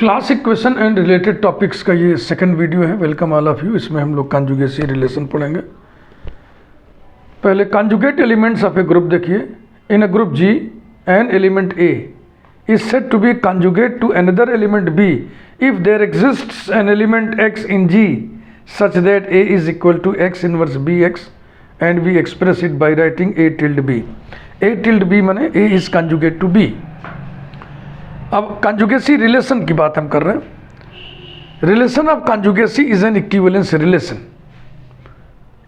Class equation and related topics का ये second video है। Welcome all of you. इसमें हम लोग कॉन्जुगेसी रिलेशन पढ़ेंगे। पहले conjugate elements of a group देखिए। In a group G an element a is said to be conjugate to another element b if there exists an element x in G such that a is equal to x inverse bx and we express it by writing a tilde b. a tilde b माने a is conjugate to b. अब conjugacy relation की बात हम कर रहे हैं। relation of conjugacy is an equivalence relation.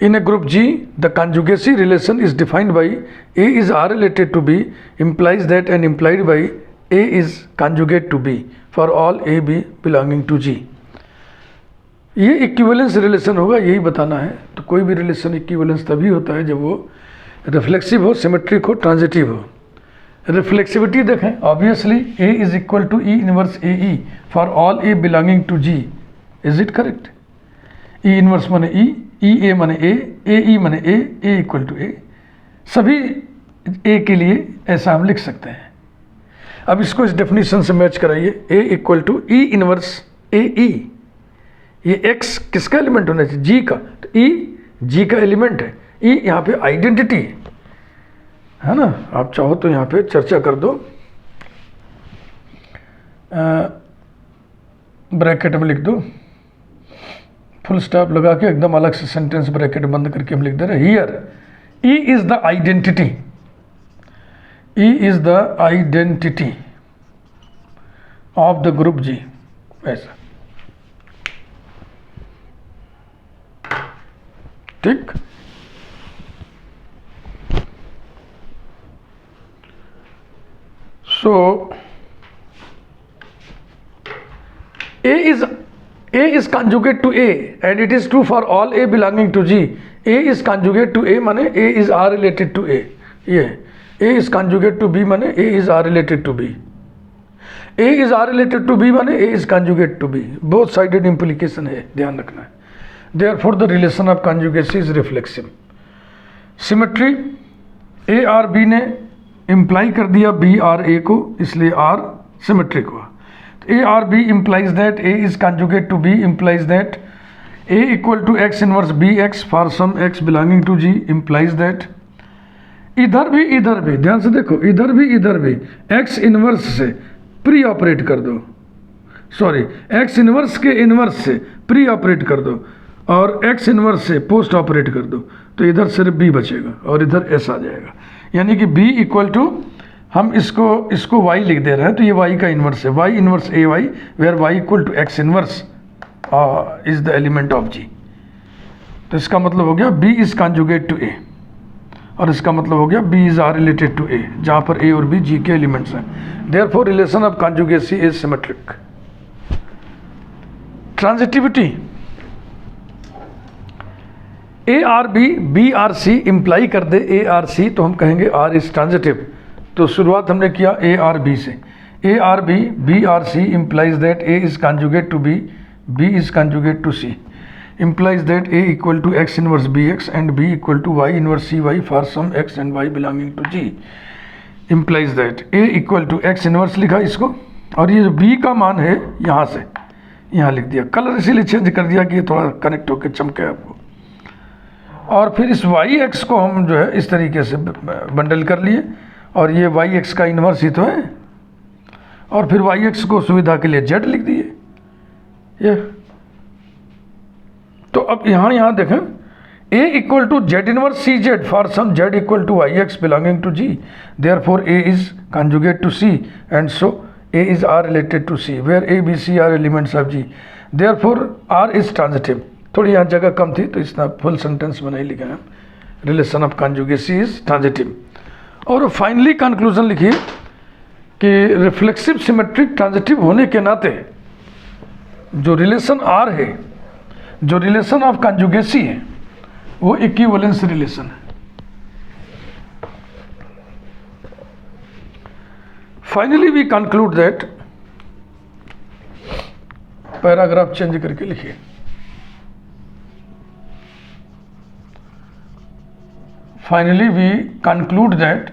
In a group G, the conjugacy relation is defined by a is r related to b implies that and implied by a is conjugate to b for all a b belonging to G. ये equivalence relation होगा, यही बताना है। तो कोई भी relation equivalence तभी होता है जब वो रिफ्लेक्सिव हो, सिमेट्रिक हो, ट्रांजिटिव हो। रिफ्लेक्सिविटी देखें, obviously A is equal to E inverse A E for all A belonging to G. Is it correct? E inverse माने ई ए माने ए ई माने ए इक्वल टू ए। सभी ए के लिए ऐसा हम लिख सकते हैं। अब इसको इस डेफिनेशन से मैच कराइए। ए equal to E inverse A ई। ये x किसका एलिमेंट होना चाहिए? जी का। तो ई जी का एलिमेंट है। ई यहाँ पे आइडेंटिटी है ना। आप चाहो तो यहाँ पे चर्चा कर दो, ब्रैकेट में लिख दो, फुल स्टॉप लगा के एकदम अलग से सेंटेंस ब्रैकेट बंद करके हम लिख दे रहे हैं। Here e is the identity. E is the identity of the group G. ऐसा ठीक। So a is conjugate to a and it is true for all A belonging to G. A is conjugate to a माने a is R related to a. ये a is conjugate to b माने a is R related to b. A is R related to b माने a is conjugate to be. Both sided implication है, ध्यान रखना है। Therefore, the relation of conjugacy is reflexive. Symmetry, A और B ने imply कर दिया B और A को, इसलिए R symmetric हुआ। A और B implies that A is conjugate to B implies that A equal to x inverse BX for some x belonging to G implies that इधर भी ध्यान से देखो, इधर भी x इनवर्स से प्री ऑपरेट कर दो, सॉरी x इनवर्स के इनवर्स से प्री ऑपरेट कर दो और x इनवर्स से पोस्ट ऑपरेट कर दो, तो इधर सिर्फ b बचेगा और इधर s आ जाएगा। यानी कि b इक्वल टू, हम इसको y लिख दे रहे हैं, तो ये y का इनवर्स है, y inverse a y, where y equal to x inverse is the element of g। तो इसका मतलब हो गया b is conjugate to a, और इसका मतलब हो गया b is R related to a, जहाँ पर a और b g के एलिमेंट्स हैं। Therefore relation of conjugacy is symmetric. Transitivity, a R B R c imply कर दे ए आर सी, तो हम कहेंगे आर इज ट्रांजिटिव। तो शुरुआत हमने किया ए आर बी से। A R B R C implies that A is conjugate to B is conjugate to C, implies that A equal to x inverse B X and B equal to Y inverse C Y for some X and Y belonging to G, implies that A equal to x inverse लिखा इसको, और ये जो B का मान है यहाँ से यहाँ लिख दिया। कलर इसीलिए चेंज कर दिया कि ये थोड़ा कनेक्ट होकर चमके आपको। और फिर इस वाई एक्स को हम जो है इस तरीके से बंडल कर लिए, और ये वाई एक्स का इन्वर्स ही तो है, और फिर वाई एक्स को सुविधा के लिए जेड लिख दिए ये। तो अब यहाँ देखें, a equal to z inverse c z for some z equal to y x belonging to G, therefore a is conjugate to c and so a is R related to c where a b c are elements of G, therefore R is transitive. थोड़ी यहाँ जगह कम थी तो इसना full sentence में नहीं लिखा है। Relation of conjugacy is transitive. और फाइनली कंक्लूजन लिखिए कि रिफ्लेक्सिव सिमेट्रिक ट्रांजिटिव होने के नाते जो रिलेशन आर है, जो रिलेशन ऑफ कॉन्जुगेसी है, वो इक्विवेलेंस रिलेशन है। Finally we conclude that, paragraph change करके लिखिए। Finally, we conclude that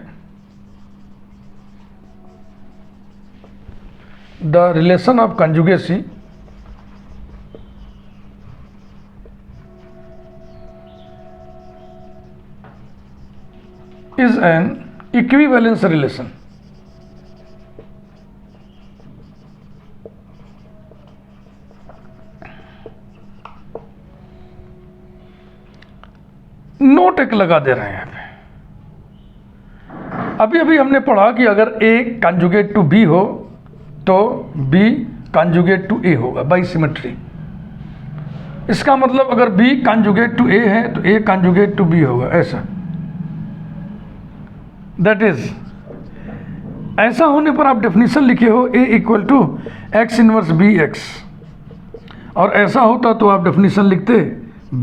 the relation of conjugacy is an equivalence relation. Note एक लगा दे रहे हैं यहाँ पे। अभी अभी हमने पढ़ा कि अगर A कंजुगेट टू B हो तो B कंजुगेट टू A होगा बाई सिमेट्री। इसका मतलब अगर B कंजुगेट टू A है तो A कंजुगेट टू B होगा, ऐसा। दैट इज, ऐसा होने पर आप डेफिनेशन लिखे हो A equal to x inverse B X, और ऐसा होता तो आप डेफिनेशन लिखते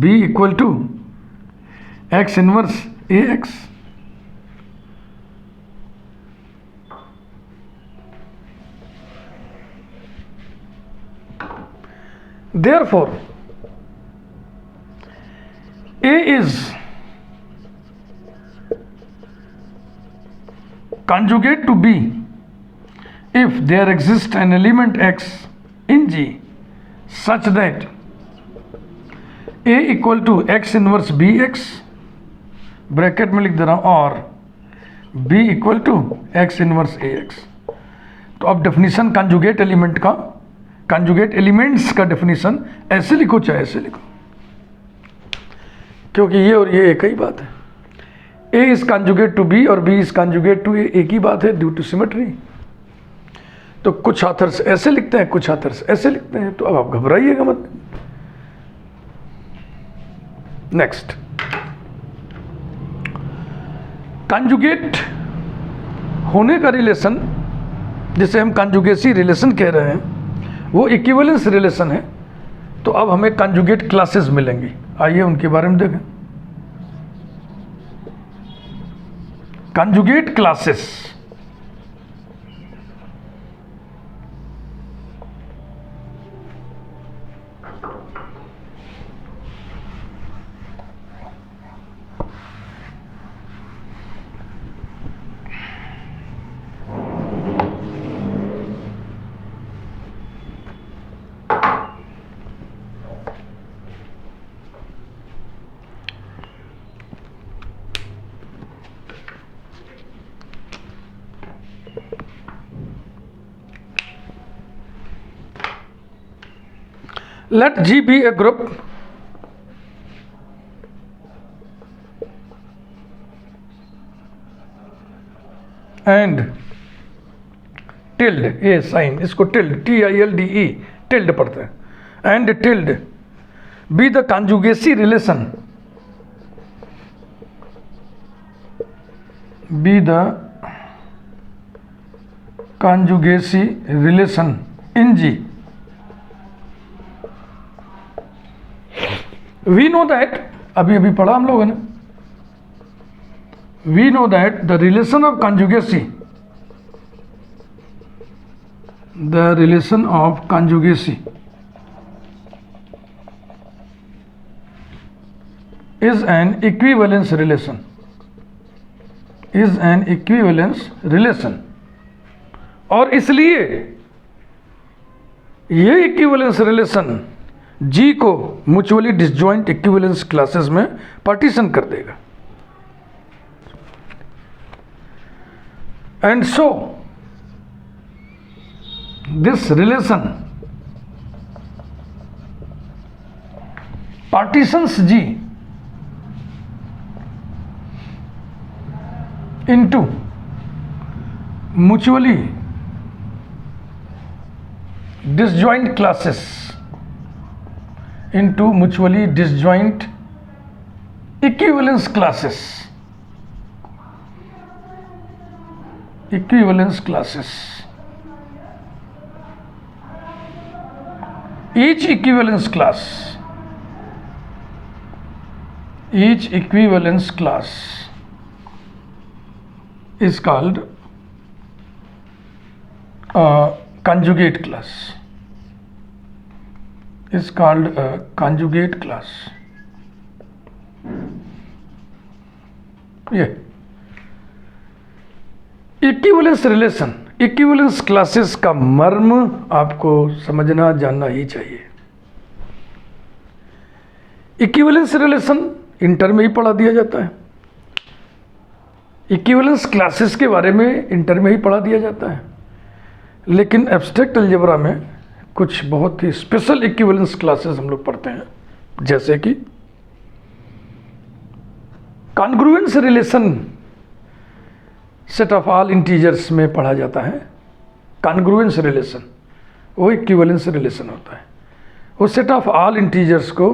B equal to x inverse A X. Therefore, A is conjugate to B if there exists an element X in G such that A equal to X inverse BX, bracket में लिख दे रहा हूं, और B equal to x inverse A X. तो अब definition conjugate element का, conjugate elements का डेफिनेशन ऐसे लिखो चाहे ऐसे लिखो, क्योंकि ये और ये एक ही बात है। A is conjugate to B और B is conjugate to A, एक ही बात है ड्यू टू सिमेट्री। तो कुछ ऑथर्स ऐसे लिखते हैं, कुछ ऑथर्स ऐसे लिखते हैं, तो अब आप घबराइएगा मत। नेक्स्ट, कंजुगेट होने का रिलेशन जिसे हम कंजुगेसी रिलेशन कह रहे हैं वो इक्विवेलेंस रिलेशन है। तो अब हमें कंजुगेट क्लासेस मिलेंगी, आइए उनके बारे में देखें। Conjugate classes, let G be a group and tilde, ये साइन, इसको टिल्ड, TILDE, टिल्ड पढ़ते हैं, and tilde be the conjugacy relation, be the conjugacy relation in G. We know that, अभी अभी पढ़ा हम लोगों ने, we know that the relation of conjugacy, the relation of conjugacy is an equivalence relation, is an equivalence relation, और इसलिए ये equivalence relation G को म्यूचुअली डिसजॉइंट इक्विवेलेंस क्लासेस में पार्टीशन कर देगा। And so this relation partitions G into mutually disjoint classes, into mutually disjoint equivalence classes, equivalence classes. Each equivalence class, each equivalence class is called conjugate class, is called a conjugate class. ये equivalence relation equivalence classes का मर्म आपको समझना जानना ही चाहिए। Equivalence relation inter में ही पढ़ा दिया जाता है, इक्विवेलेंस क्लासेस के बारे में इंटर में ही पढ़ा दिया जाता है, लेकिन एब्स्ट्रैक्ट अलजेब्रा में कुछ बहुत ही स्पेशल इक्विवेलेंस क्लासेस हम लोग पढ़ते हैं, जैसे कि congruence relation set of all integers में पढ़ा जाता है। कॉन्ग्रुएंस रिलेशन वो इक्विवेलेंस रिलेशन होता है, वो सेट ऑफ ऑल इंटीजर्स को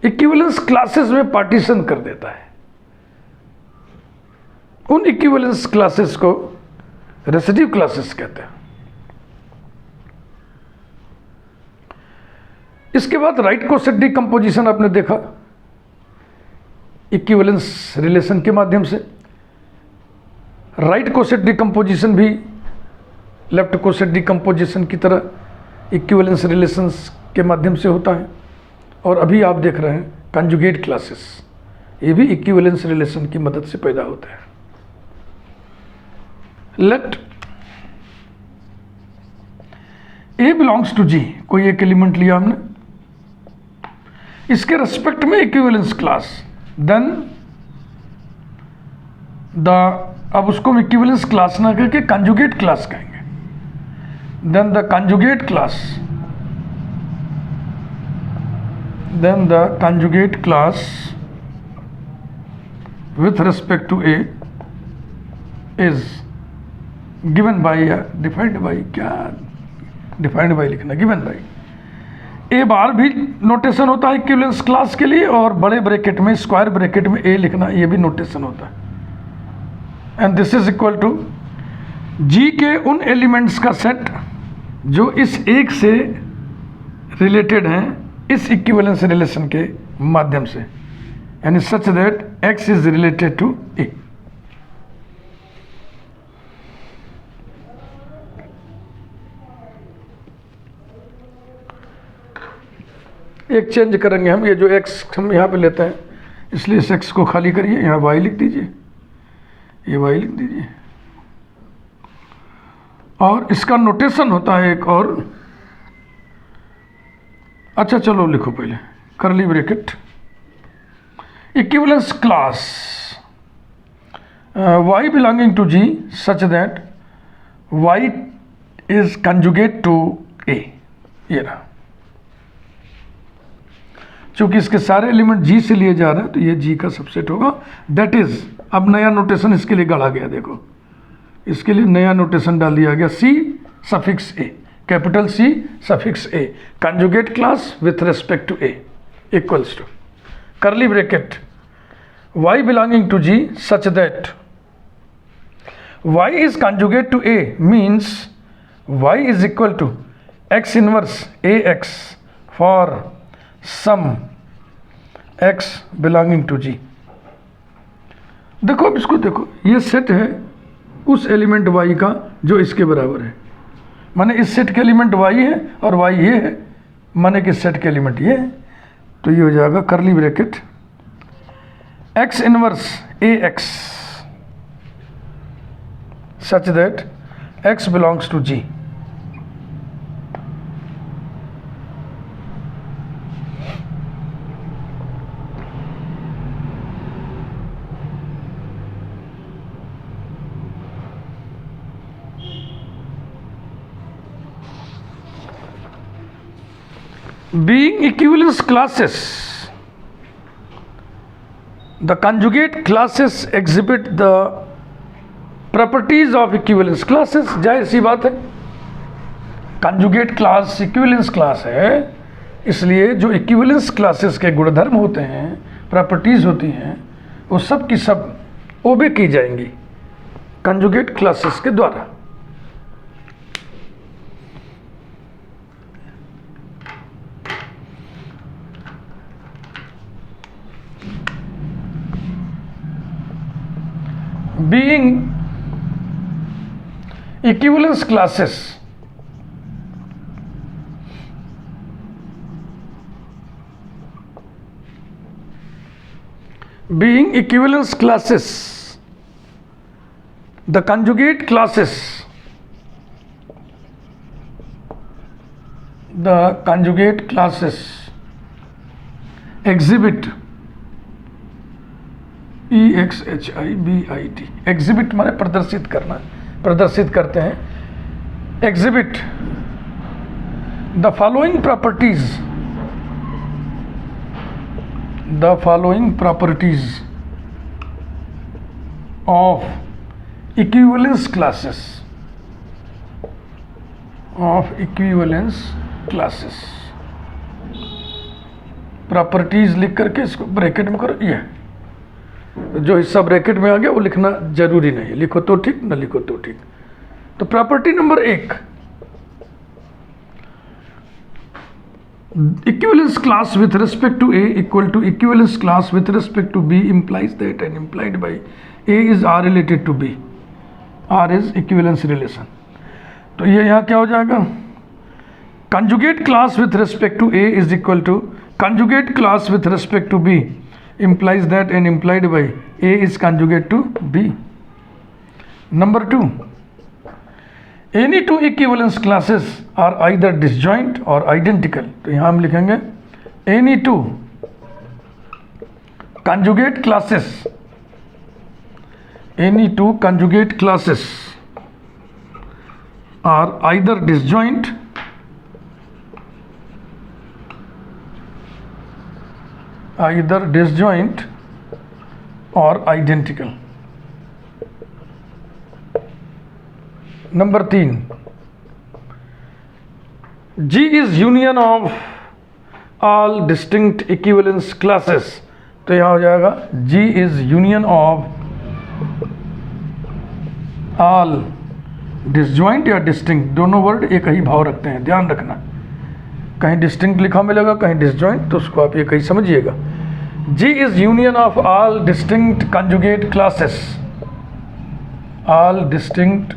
इक्विवेलेंस क्लासेस में पार्टीशन कर देता है। उन इक्विवेलेंस क्लासेस को रेसिड्यू क्लासेस कहते हैं। इसके बाद राइट कोसेट डिकम्पोजिशन आपने देखा इक्विवेलेंस रिलेशन के माध्यम से। राइट कोसेट डिकम्पोजिशन भी लेफ्ट कोसेट डिकम्पोजिशन की तरह इक्विवेलेंस रिलेशंस के माध्यम से होता है। और अभी आप देख रहे हैं कंजुगेट क्लासेस, ये भी इक्विवेलेंस रिलेशन की मदद से पैदा होते हैं। लेट ए बिलोंग्स टू जी, कोई एक एलिमेंट लिया हमने, इसके रेस्पेक्ट में इक्विवेलेंस क्लास, देन अब उसको हम इक्विवेलेंस क्लास ना करके कंजुगेट क्लास कहेंगे। Then the conjugate class, then the conjugate class with respect to A is given by defined by, क्या defined by लिखना, given by A बार भी नोटेशन होता है इक्विवेलेंस क्लास के लिए, और बड़े ब्रैकेट में स्क्वायर ब्रैकेट में A लिखना, ये भी नोटेशन होता है। And this is equal to G के उन एलिमेंट्स का सेट जो इस एक से रिलेटेड हैं इस इक्विवेलेंस रिलेशन के माध्यम से, यानी such that x is related to A। एक चेंज करेंगे हम, ये जो x हम यहाँ पे लेते हैं इसलिए इस x को खाली करिए, यहाँ y लिख दीजिए, ये y लिख दीजिए। और इसका नोटेशन होता है एक और, अच्छा चलो लिखो पहले curly bracket equivalence class y belonging to G such that y is conjugate to A। ये रहा, चूंकि इसके सारे एलिमेंट G से लिए जा रहे हैं तो ये G का सबसेट होगा। दैट इज, अब नया नोटेशन इसके लिए गढ़ा गया, देखो इसके लिए नया नोटेशन डाल दिया गया, C suffix A, capital C suffix A, conjugate class with respect to A equals to curly bracket y belonging to G such that y is conjugate to A means y is equal to x inverse AX for some x belonging to G। देखो अब इसको देखो, ये set है उस element y का जो इसके बराबर है, माने इस सेट के एलिमेंट y है और y ये है, माने कि सेट के एलिमेंट ये है, तो ये हो जाएगा curly bracket x inverse AX such that x belongs to G। Being equivalence classes, the conjugate classes exhibit the properties of equivalence classes। जाहिर सी बात है, conjugate class equivalence class है, इसलिए जो equivalence classes के गुणधर्म होते हैं, प्रॉपर्टीज होती हैं, वो सब की सब ओबे की जाएंगी conjugate classes के द्वारा। Being equivalence classes being equivalence classes, the conjugate classes exhibit EXHIBIT, exhibit माने प्रदर्शित करना, प्रदर्शित करते हैं, exhibit the following properties of equivalence classes, properties लिख करके इसको ब्रैकेट में करो। ये जो हिस्सा ब्रैकेट में आ गया वो लिखना जरूरी नहीं, लिखो तो ठीक, ना लिखो तो ठीक। तो property number 1, equivalence class with respect to A equal to equivalence class with respect to B implies that and implied by A is R related to B, R is equivalence relation। तो ये यहाँ क्या हो जाएगा, conjugate class with respect to A is equal to conjugate class with respect to B implies that and implied by A is conjugate to B। Number 2, any two equivalence classes are either disjoint or identical। तो यहाँ हम लिखेंगे any two conjugate classes are either disjoint or identical। Number 3, G is union of all distinct equivalence classes। तो यहाँ हो जाएगा G is union of all disjoint या distinct, दोनों वर्ड एक ही भाव रखते हैं, ध्यान रखना। कहीं distinct लिखा मिलेगा, कहीं disjoint, तो उसको आप एक ही समझिएगा। G is union of all distinct conjugate classes, all distinct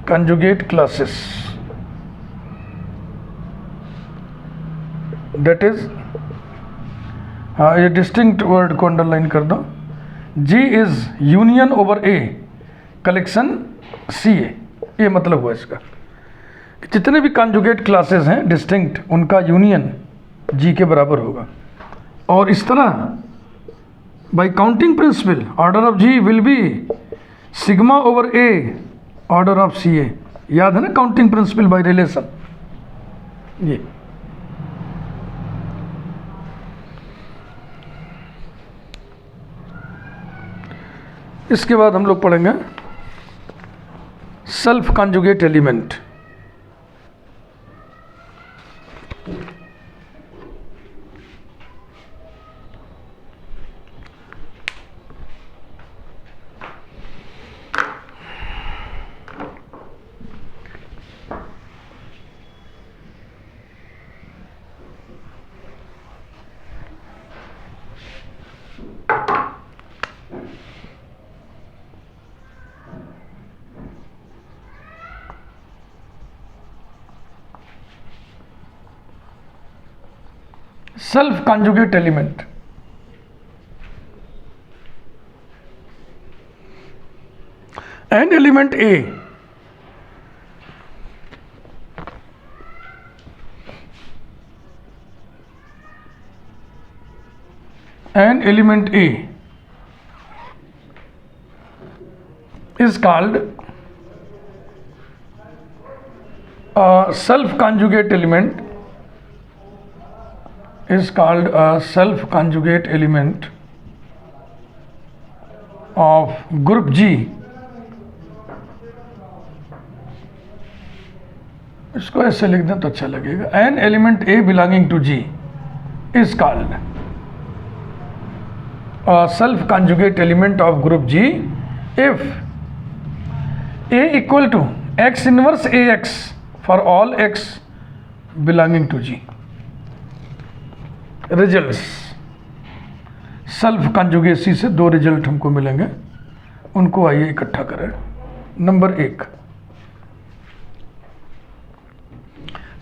conjugate classes, that is, हाँ ये डिस्टिंक्ट वर्ड को अंडरलाइन कर दो। G is union over A collection CA, ये मतलब हुआ इसका कि जितने भी कॉन्जुगेट क्लासेस हैं डिस्टिंक्ट, उनका यूनियन G के बराबर होगा। और इस तरह by counting principle order of G will be sigma over A order of CA। याद है ना काउंटिंग प्रिंसिपल बाय रिलेशन। ये इसके बाद हम लोग पढ़ेंगे self conjugate element. self conjugate element, an element A is called a self conjugate element, is called a self conjugate element of group G। इसको ऐसे लिख दें तो अच्छा लगेगा। An element A belonging to G is called a self conjugate element of group G if A equal to x inverse AX for all x belonging to G। Results self conjugacy से 2 result हमको मिलेंगे, उनको आइए इकट्ठा करें। Number 1,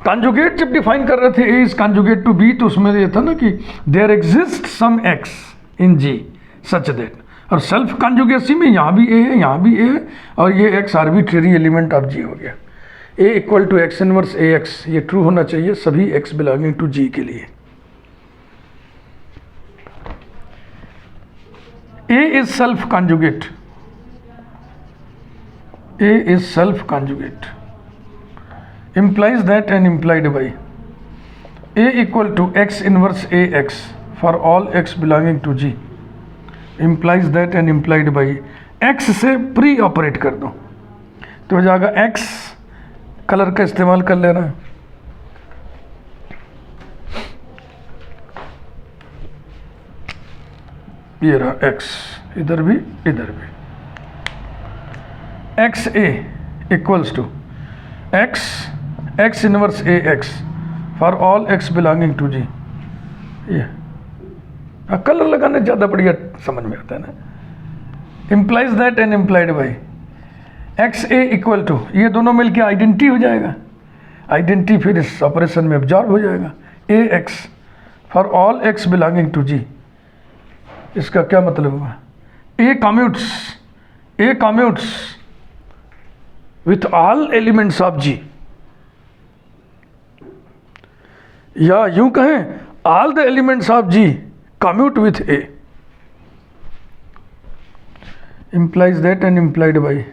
conjugate जब define कर रहे थे A is conjugate to B, तो उसमें ये था ना कि there exist some x, in G such that, और सेल्फ कॉन्जुगेसी में यहाँ भी ए है, यहाँ भी ए है, और ये x arbitrary element of G हो गया। A equal to x inverse A x, ये ट्रू होना चाहिए सभी एक्स बिलोंगिंग टू जी के लिए। A is self conjugate, a is self conjugate implies that and implied by a equal to x inverse a x for all x belonging to g implies that and implied by x से pre operate कर दो तो हो जाएगा x, colour का इस्तेमाल कर लेना, ये रहा x, इधर भी इधर भी, x a equals to x inverse A x for all x belonging to G. ये कलर लगाने ज़्यादा बढ़िया समझ में आता है ना। Implies that and implied by X A equal to, ये दोनों मिलके आइडेंटिटी हो जाएगा, आइडेंटिटी फिर इस ऑपरेशन में एब्जॉर्ब हो जाएगा। A x for all x belonging to G, इसका क्या मतलब हुआ? A commutes with all elements of G, या यूं कहें all the elements of G commute with a, implies that and implied by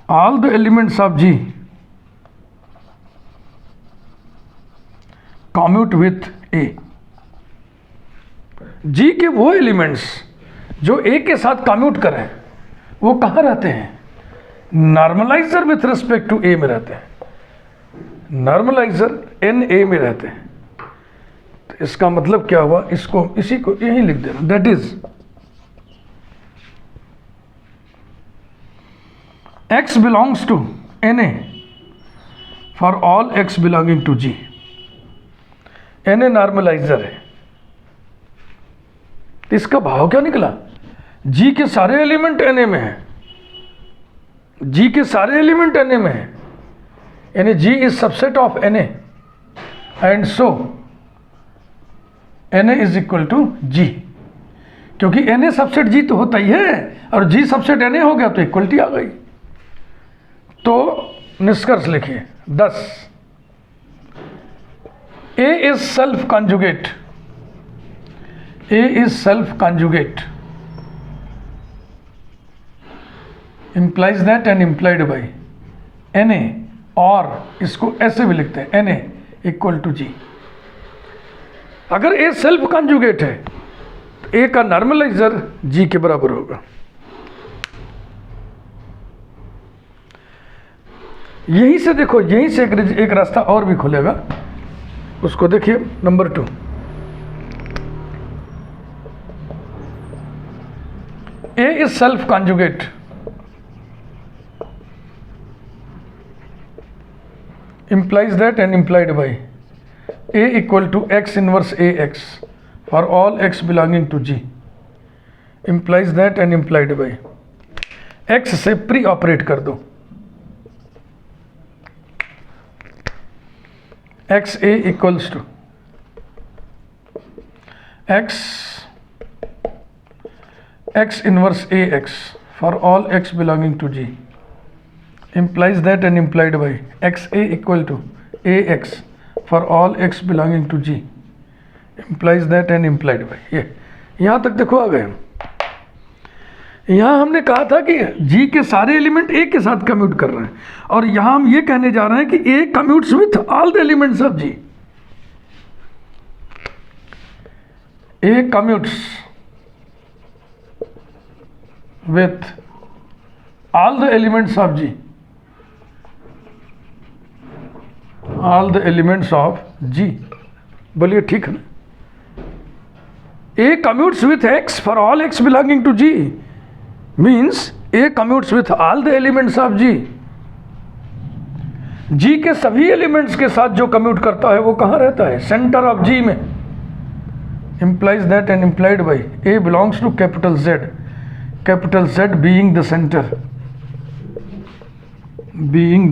all the elements of G commute with A। G के वो elements जो A के साथ commute करें वो कहाँ रहते हैं? Normaliser with respect to A में रहते हैं, नॉर्मलाइजर NA में रहते हैं। इसका मतलब क्या हुआ? इसको इसी को यहीं लिख देना, that is x belongs to NA for all x belonging to G। NA normaliser है, इसका भाव क्या निकला? G के सारे एलिमेंट NA में है, G के सारे एलिमेंट NA में है, यानी G is subset of NA and so Na is equal to G, क्योंकि Na सबसेट G तो होता ही है और G सबसेट Na हो गया तो इक्वलिटी आ गई। तो निष्कर्ष लिखिए 10, A is self conjugate, A is self conjugate implies that and implied by Na, और इसको ऐसे भी लिखते हैं Na इक्वल टू जी। अगर ए सेल्फ कॉन्जुगेट है तो ए का नॉर्मलाइजर जी के बराबर होगा। यहीं से देखो, यहीं से एक रास्ता और भी खुलेगा, उसको देखिए number 2। A is self conjugate implies that and implied by A equal to x inverse AX for all x belonging to G implies that and implied by x से प्री ऑपरेट कर दो, x A equals to x inverse AX for all x belonging to G implies that and implied by x A equal to AX for all x belonging to G implies that and implied by। ये यहाँ तक देखो आ गए हम। यहाँ हमने कहा था कि G के सारे एलिमेंट A के साथ कम्यूट कर रहे हैं, और यहाँ हम ये कहने जा रहे हैं कि A commutes with all the elements of G। A commutes with all the elements of G, all the elements of G। बोलिए ठीक है ना? A commutes with X for all X belonging to G means A commutes with all the elements of G। G के सभी elements के साथ जो commute करता है वो कहाँ रहता है? सेंटर ऑफ G में। implies that and implied by A belongs to capital Z being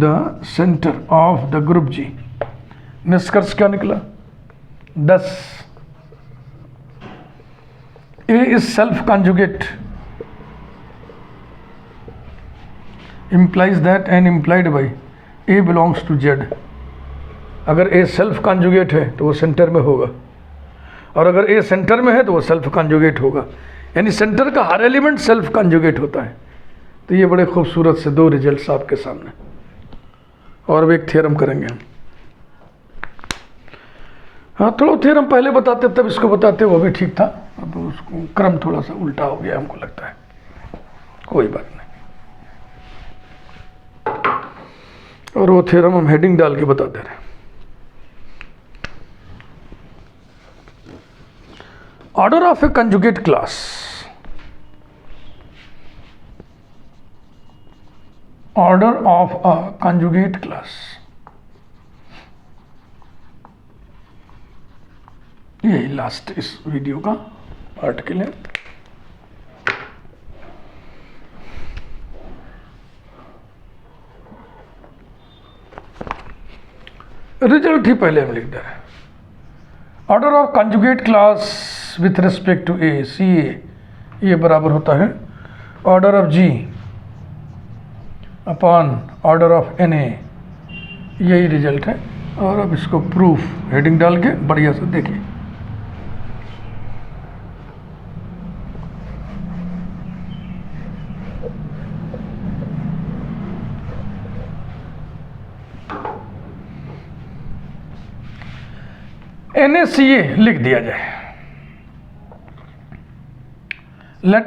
the center of the group G। निष्कर्ष क्या निकला? Thus, A is self-conjugate, implies that and implied by A belongs to Z. अगर A self conjugate है तो वो centre में होगा, और अगर A सेंटर में है तो वो सेल्फ कॉन्जुगेट होगा, यानी सेंटर का हर एलिमेंट सेल्फ कॉन्जुगेट होता है। तो ये बड़े खूबसूरत से दो रिजल्ट्स आपके सामने, और अब एक थ्योरम करेंगे हम। हाँ, थोड़ा थ्योरम पहले बताते तब इसको बताते, वो भी ठीक था, अब उसको क्रम थोड़ा सा उल्टा हो गया हमको लगता है, कोई बात नहीं। और वो थ्योरम हम हेडिंग डाल के बता दे रहे हैं। Order of A conjugate class, order of a conjugate class, यही लास्ट इस वीडियो का पार्ट के लिए। रिजल्ट ही पहले हम लिख दे रहे हैं। Order of conjugate class with respect to a, c a, ये बराबर होता है order of G upon order of N a, यही रिजल्ट है। और अब इसको प्रूफ हेडिंग डाल के बढ़िया से देखिए। NaCa लिख दिया जाए। Let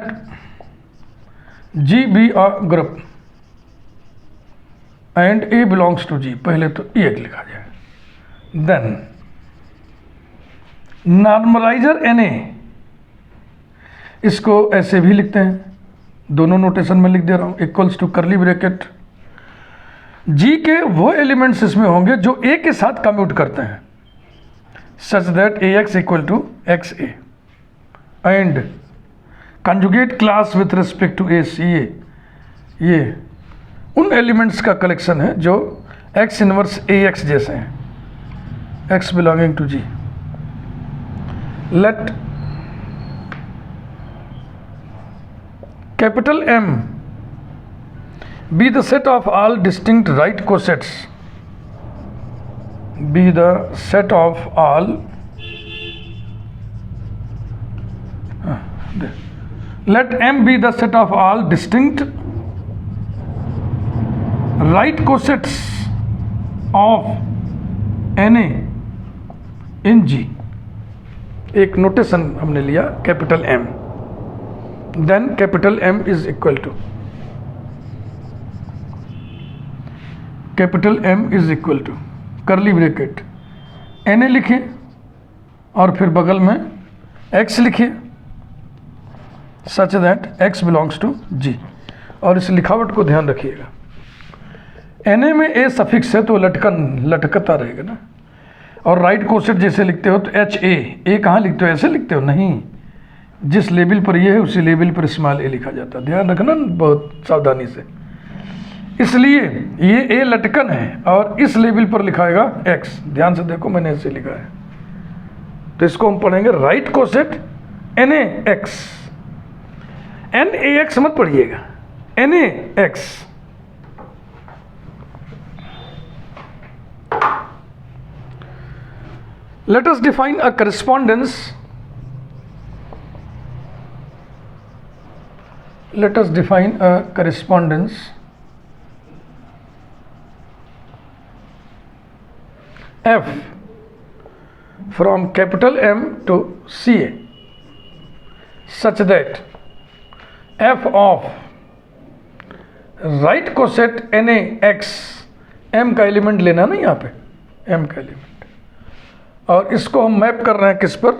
G be a group and A belongs to G, पहले तो एक लिखा जाए। देन नॉर्मलाइजर Na, इसको ऐसे भी लिखते हैं, दोनों नोटेशन में लिख दे रहा हूं, equals to curly bracket G के वो एलिमेंट्स इसमें होंगे जो A के साथ कम्यूट करते हैं, such that AX equal to XA, and conjugate class with respect to ACA, ये उन एलिमेंट्स का कलेक्शन है जो X इनवर्स AX जैसे हैं, X belonging to G। let capital M be the set of all distinct right cosets, be the set of all let M be the set of all distinct right cosets of Na in G। एक notation हमने लिया capital M, then capital M is equal to capital M is equal to curly bracket Na लिखिए और फिर बगल में X लिखिए, such that X belongs to G। और इस लिखावट को ध्यान रखिएगा, Na में A सफिक्स है तो लटकता रहेगा ना, और राइट कोसेट जैसे लिखते हो तो HA, कहाँ लिखते हो, ऐसे लिखते हो नहीं, जिस लेवल पर ये है उसी लेवल पर स्मॉल a लिखा जाता है, ध्यान रखना बहुत सावधानी से। इसलिए ये A लटकन है और इस लेवल पर लिखाएगा X, ध्यान से देखो मैंने ऐसे लिखा है, तो इसको हम पढ़ेंगे राइट कोसेट NaX, NaX मत पढ़िएगा, NaX। Let us define a correspondence, let us define a correspondence F from capital M to Ca such that F of right coset NaX, M का एलिमेंट लेना ना यहाँ पे, M का element, और इसको हम मैप कर रहे हैं किस पर,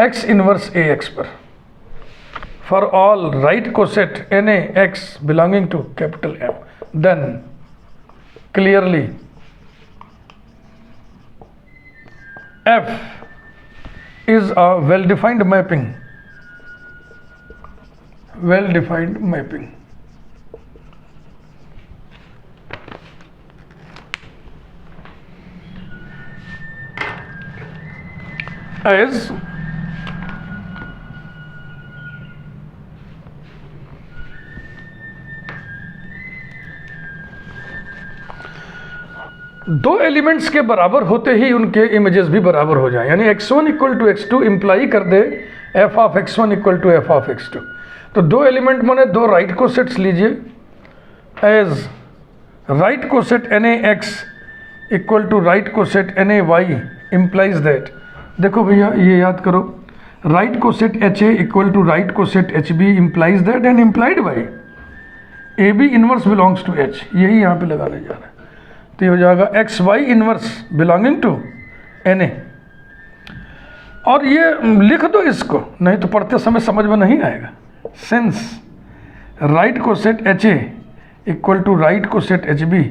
X इनवर्स AX पर, for all right coset NaX belonging to capital M, then clearly F is a well-defined mapping, well-defined mapping as दो एलिमेंट्स के बराबर होते ही उनके इमेजेस भी बराबर हो जाए, यानी x1 equal to x2 imply कर दे f of x1 equal to f of x2। तो दो एलिमेंट माने दो राइट कोसेट्स लीजिए, as right coset NaX equal to right coset NaY implies that, देखो भैया ये याद करो, right coset HA equal to right coset HB implies that and implied by AB inverse belongs to H, यही यहाँ पे लगाने जा रहा है। तो ये हो जाएगा XY inverse belonging to NA। और ये लिख दो इसको, नहीं तो पढ़ते समय समझ में नहीं आएगा। Since right coset HA equal to right coset HB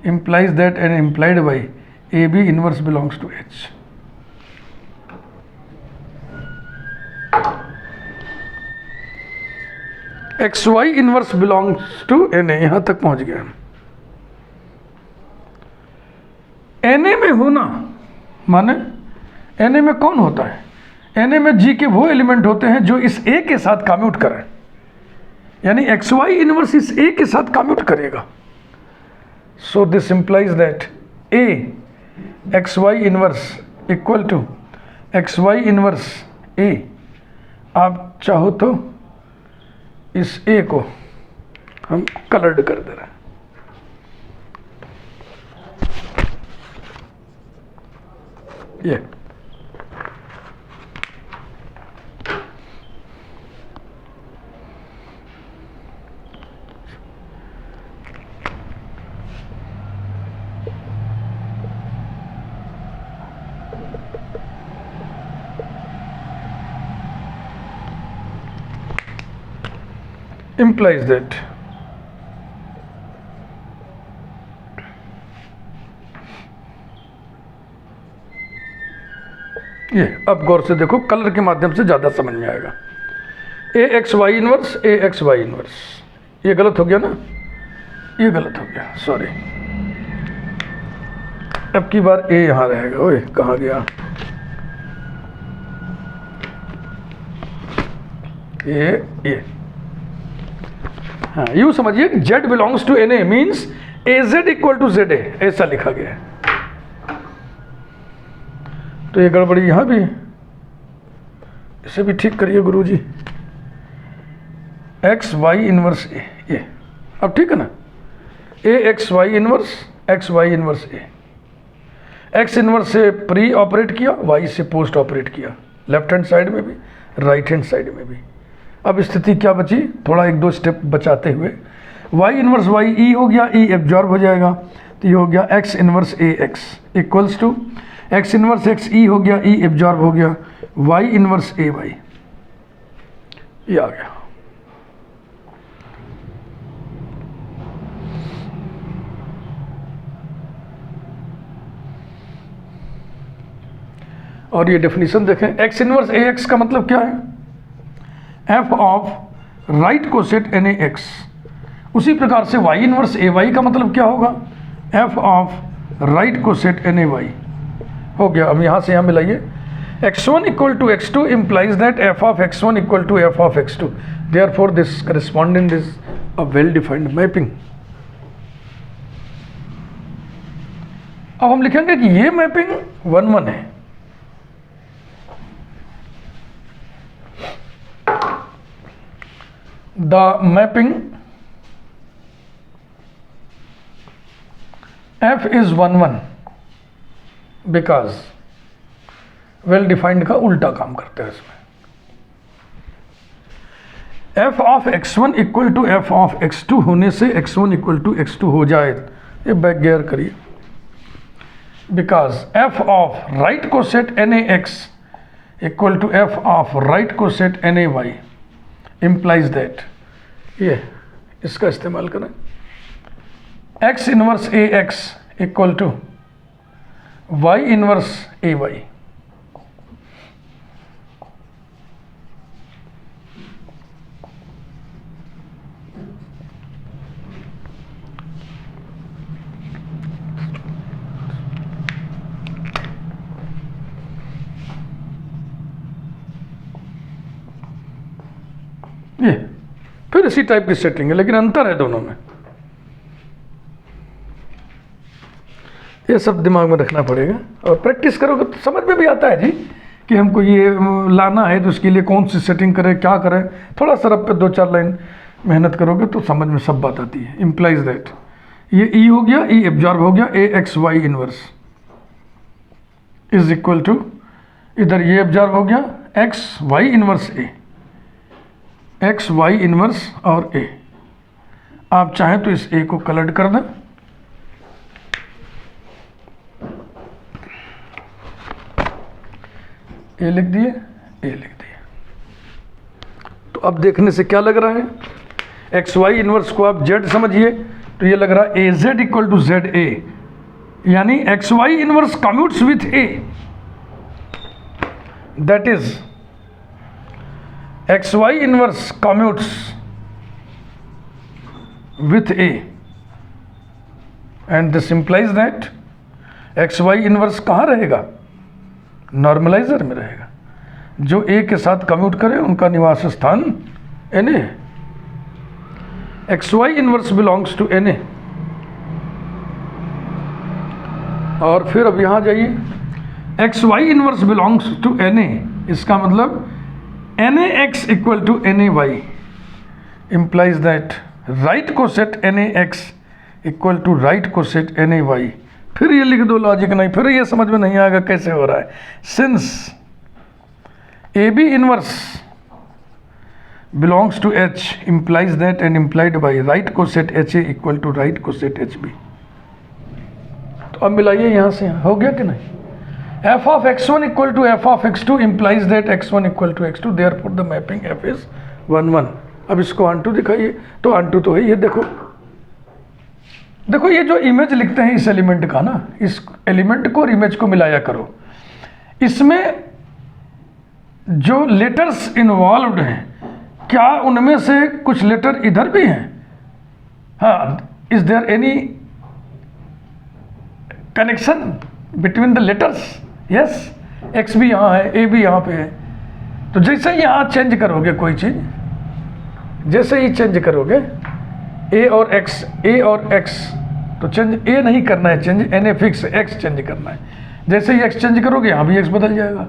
implies that and implied by AB inverse belongs to H। XY inverse belongs to NA, यहां तक पहुंच गया। NA में होना माने NA में कौन होता है? NA में G के वो एलिमेंट होते हैं जो इस A के साथ कम्यूट करें, यानी XY इनवर्स इस A के साथ कम्यूट करेगा। So this implies that A XY inverse equal to XY inverse A। आप चाहो तो इस A को हम कलर्ड कर दे रहे हैं, ये implies that ये, अब गौर से देखो, कलर के माध्यम से ज़्यादा समझ में आएगा। AXY इनवर्स AXY इनवर्स, ये गलत हो गया ना, ये गलत हो गया, सॉरी। अब की बार A यहाँ रहेगा। ओए कहाँ गया ये हाँ, यूँ समझिए कि Z belongs to NA means AZ equal to ZA, ऐसा लिखा गया है। तो ये गड़बड़ी यहाँ भी, इसे भी ठीक करिए गुरुजी। XY इनवर्स A, ये अब ठीक है ना, AXY inverse XY inverse A, X inverse से प्री ऑपरेट किया, Y से पोस्ट ऑपरेट किया, लेफ्ट हैंड साइड में भी राइट हैंड साइड में भी। अब स्थिति क्या बची, थोड़ा एक दो स्टेप बचाते हुए, Y इनवर्स Y E हो गया, E एब्जॉर्ब हो जाएगा, तो ये हो गया X inverse AX equals to X inverse X E हो गया, E एब्जॉर्ब हो गया, Y इनवर्स AY, ये आ गया। और ये डेफिनेशन देखें, X इनवर्स AX का मतलब क्या है, F of right coset NaX। उसी प्रकार से Y इनवर्स AY का मतलब क्या होगा, F of right coset NaY हो गया। अब यहाँ से यहाँ मिलाइए, x1 equal to x2 implies that f of x1 equal to f of x2, therefore this correspondent is a well defined mapping। अब हम लिखेंगे कि ये मैपिंग 1-1 है। The mapping f is 1-1 because well defined का उल्टा काम करते हैं इसमें। f of x1 equal to f of x2 होने से x1 इक्वल टू x2 हो जाए, ये बैक गेयर करिए, because f of right coset NaX equal to f of right coset NaY implies that, ये इसका इस्तेमाल करें, x inverse AX equal to Y inverse AY। ये फिर इसी टाइप की सेटिंग है, लेकिन अंतर है दोनों में। ये सब दिमाग में रखना पड़ेगा और प्रैक्टिस करोगे तो समझ में भी आता है जी कि हमको ये लाना है तो उसके लिए कौन सी सेटिंग करें, क्या करें। थोड़ा सा रब पे 2-4 लाइन मेहनत करोगे तो समझ में सब बात आती है। इम्प्लाइज दैट, ये ई हो गया, ई एब्जॉर्ब हो गया, a x y inverse is equal to, इधर ये एब्जॉर्ब हो गया एक्स वाई इनवर्स ए, एक्स वाई इनवर्स और ए। आप चाहें तो इस ए को कलर्ड कर दें, ए लिख दिए, ए लिख दिए। तो अब देखने से क्या लग रहा है, एक्स वाई इनवर्स को आप जेड समझिए तो ये लग रहा है a z equal to z a, यानी x y inverse commutes with a, that is x y inverse commutes with a, and this implies that x y inverse कहाँ रहेगा, नॉर्मलाइजर में रहेगा। जो ए के साथ कम्यूट करें उनका निवास स्थान एन ए है। X y inverse belongs to N a. और फिर अब यहां जाइए, x y inverse belongs to N a, इसका मतलब N a x equal to N a y, implies that right coset N a x equal to right coset N a y. फिर ये लिख दो logic, नहीं फिर ये समझ में नहीं आएगा कैसे हो रहा है। Since a b inverse belongs to H implies that and implied by right coset H a equal to right coset H b. तो अब मिलाइए यहाँ से, हो गया कि नहीं। F of x1 equal to f of x2 implies that x1 equal to x2, therefore the mapping f is 1 1। अब इसको ऑनटू दिखाइए, तो ऑनटू तो है ये, देखो देखो ये जो इमेज लिखते हैं इस एलिमेंट का ना, इस एलिमेंट को और इमेज को मिलाया करो। इसमें जो लेटर्स इन्वॉल्व्ड हैं, क्या उनमें से कुछ लेटर इधर भी हैं? हाँ, is there any connection between the letters? Yes, X भी यहाँ है, ए भी यहाँ पे है। तो जैसे ही यहाँ चेंज करोगे कोई चीज़, जैसे ही चेंज करोगे ए और एक्स, ए और एक्स, तो चेंज ए नहीं करना है, change N A fix, X change करना है। जैसे ही एक्स चेंज करोगे यहाँ भी एक्स बदल जाएगा,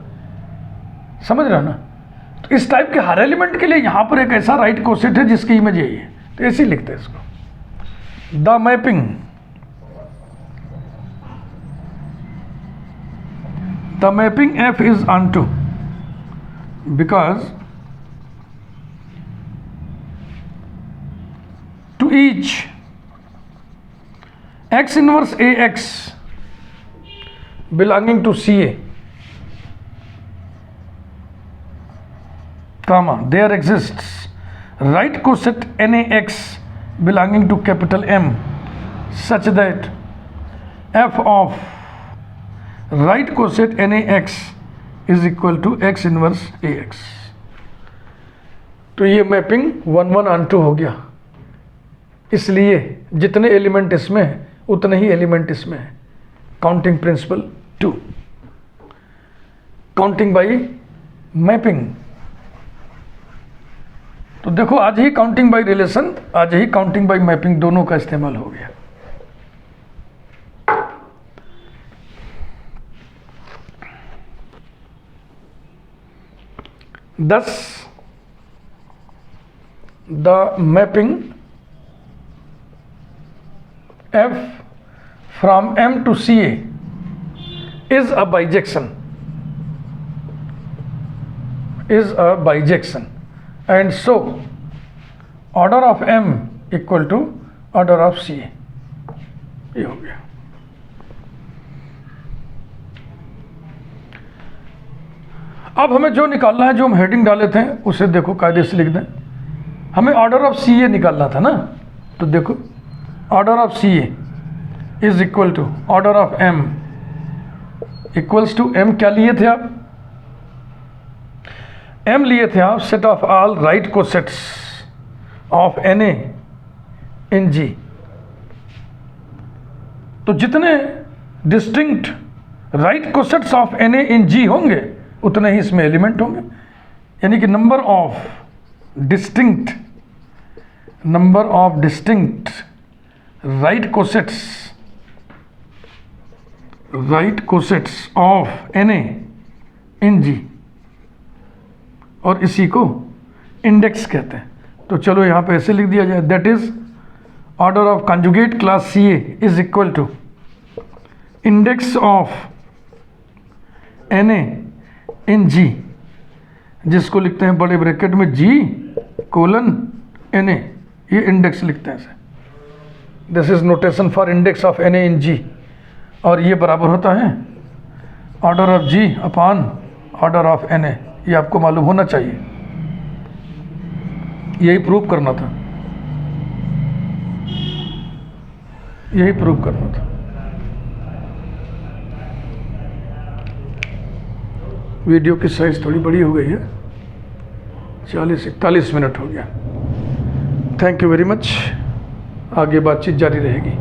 समझ रहे हो ना। तो इस टाइप के हर एलिमेंट के लिए यहाँ पर एक ऐसा राइट कोसेट है जिसकी इमेज यही है, तो ऐसे ही लिखते हैं इसको। The mapping, the mapping F is onto because to each x inverse ax belonging to CA, comma, there exists right coset NaX belonging to capital M such that f of right coset NaX is equal to x inverse ax। तो ये mapping 1 1 on 2 हो गया। इसलिए जितने element इसमें है उतने ही element इसमें है। Counting principle 2, counting by mapping. तो देखो आज ही काउंटिंग बाई रिलेशन, आज ही काउंटिंग बाई मैपिंग दोनों का इस्तेमाल हो गया। Thus, the mapping F from M to CA is a bijection, and so order of M equal to order of CA। ये हो गया। अब हमें जो निकालना है, जो हम हेडिंग डाले थे उसे देखो कायदे से लिख दें। हमें ऑर्डर ऑफ सी ए निकालना था ना, तो देखो order of C A is equal to order of M equals to M. क्या लिए थे आप? एम लिए थे आप set of all right coset of N A in G. तो जितने distinct right coset of N A in G होंगे उतने ही इसमें एलिमेंट होंगे, यानी कि number of distinct number of distinct right cosets of Na in G, और इसी को इंडेक्स कहते हैं। तो चलो यहाँ पे ऐसे लिख दिया जाए, that is order of conjugate class c A is equal to index of N A in G, जिसको लिखते हैं बड़े ब्रैकेट में जी कोलन एन ए, ये इंडेक्स लिखते हैं इसे। This is notation for index of N A in G, और ये बराबर होता है order of G upon order of N a. ये आपको मालूम होना चाहिए, यही प्रूव करना था, यही प्रूव करना था। वीडियो की साइज थोड़ी बड़ी हो गई है, 40-41 मिनट हो गया। थैंक यू वेरी मच, आगे बातचीत जारी रहेगी।